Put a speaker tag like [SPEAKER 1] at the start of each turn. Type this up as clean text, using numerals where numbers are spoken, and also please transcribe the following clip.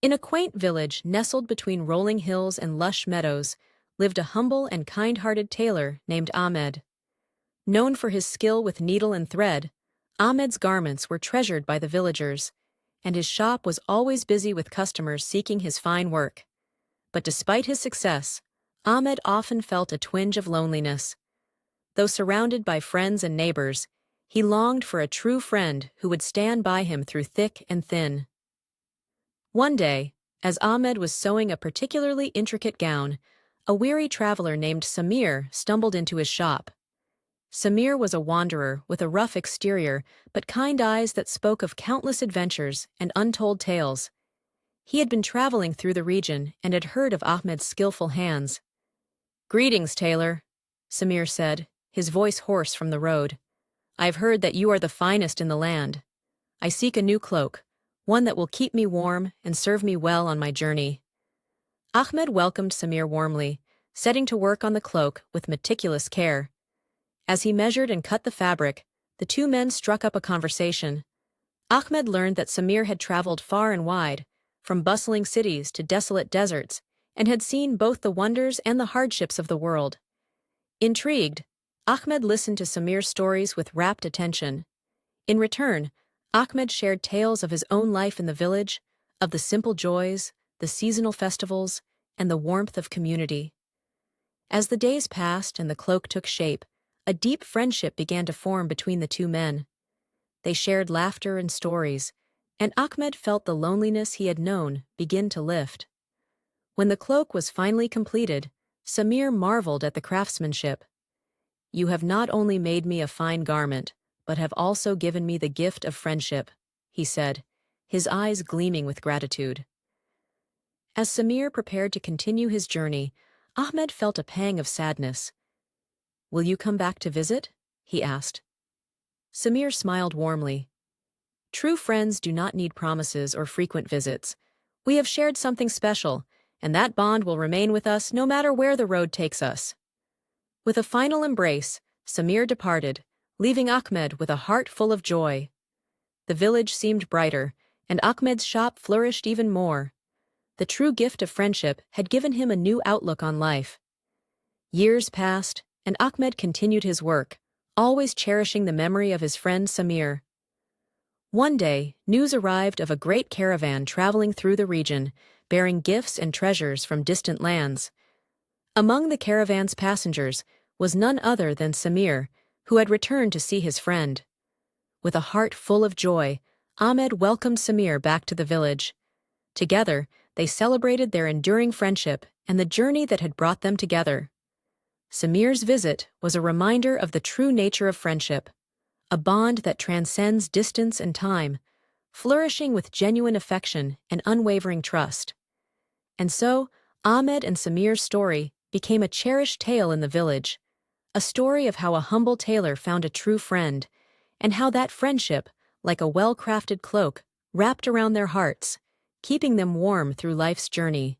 [SPEAKER 1] In a quaint village nestled between rolling hills and lush meadows lived a humble and kind-hearted tailor named Ahmed. Known for his skill with needle and thread, Ahmed's garments were treasured by the villagers, and his shop was always busy with customers seeking his fine work. But despite his success, Ahmed often felt a twinge of loneliness. Though surrounded by friends and neighbors, he longed for a true friend who would stand by him through thick and thin. One day, as Ahmed was sewing a particularly intricate gown, a weary traveler named Samir stumbled into his shop. Samir was a wanderer with a rough exterior but kind eyes that spoke of countless adventures and untold tales. He had been traveling through the region and had heard of Ahmed's skillful hands. "Greetings, tailor," Samir said, his voice hoarse from the road. "I've heard that you are the finest in the land. I seek a new cloak, one that will keep me warm and serve me well on my journey." Ahmed welcomed Samir warmly, setting to work on the cloak with meticulous care. As he measured and cut the fabric, the two men struck up a conversation. Ahmed learned that Samir had traveled far and wide, from bustling cities to desolate deserts, and had seen both the wonders and the hardships of the world. Intrigued, Ahmed listened to Samir's stories with rapt attention. In return, Ahmed shared tales of his own life in the village, of the simple joys, the seasonal festivals, and the warmth of community. As the days passed and the cloak took shape, a deep friendship began to form between the two men. They shared laughter and stories, and Ahmed felt the loneliness he had known begin to lift. When the cloak was finally completed, Samir marveled at the craftsmanship. "You have not only made me a fine garment, but have also given me the gift of friendship," he said, his eyes gleaming with gratitude. As Samir prepared to continue his journey, Ahmed felt a pang of sadness. "Will you come back to visit?" he asked. Samir smiled warmly. "True friends do not need promises or frequent visits. We have shared something special, and that bond will remain with us no matter where the road takes us." With a final embrace, Samir departed, leaving Ahmed with a heart full of joy. The village seemed brighter, and Ahmed's shop flourished even more. The true gift of friendship had given him a new outlook on life. Years passed, and Ahmed continued his work, always cherishing the memory of his friend Samir. One day, news arrived of a great caravan traveling through the region, bearing gifts and treasures from distant lands. Among the caravan's passengers was none other than Samir, who had returned to see his friend. With a heart full of joy, Ahmed welcomed Samir back to the village. Together, they celebrated their enduring friendship and the journey that had brought them together. Samir's visit was a reminder of the true nature of friendship, a bond that transcends distance and time, flourishing with genuine affection and unwavering trust. And so, Ahmed and Samir's story became a cherished tale in the village, a story of how a humble tailor found a true friend, and how that friendship, like a well-crafted cloak, wrapped around their hearts, keeping them warm through life's journey.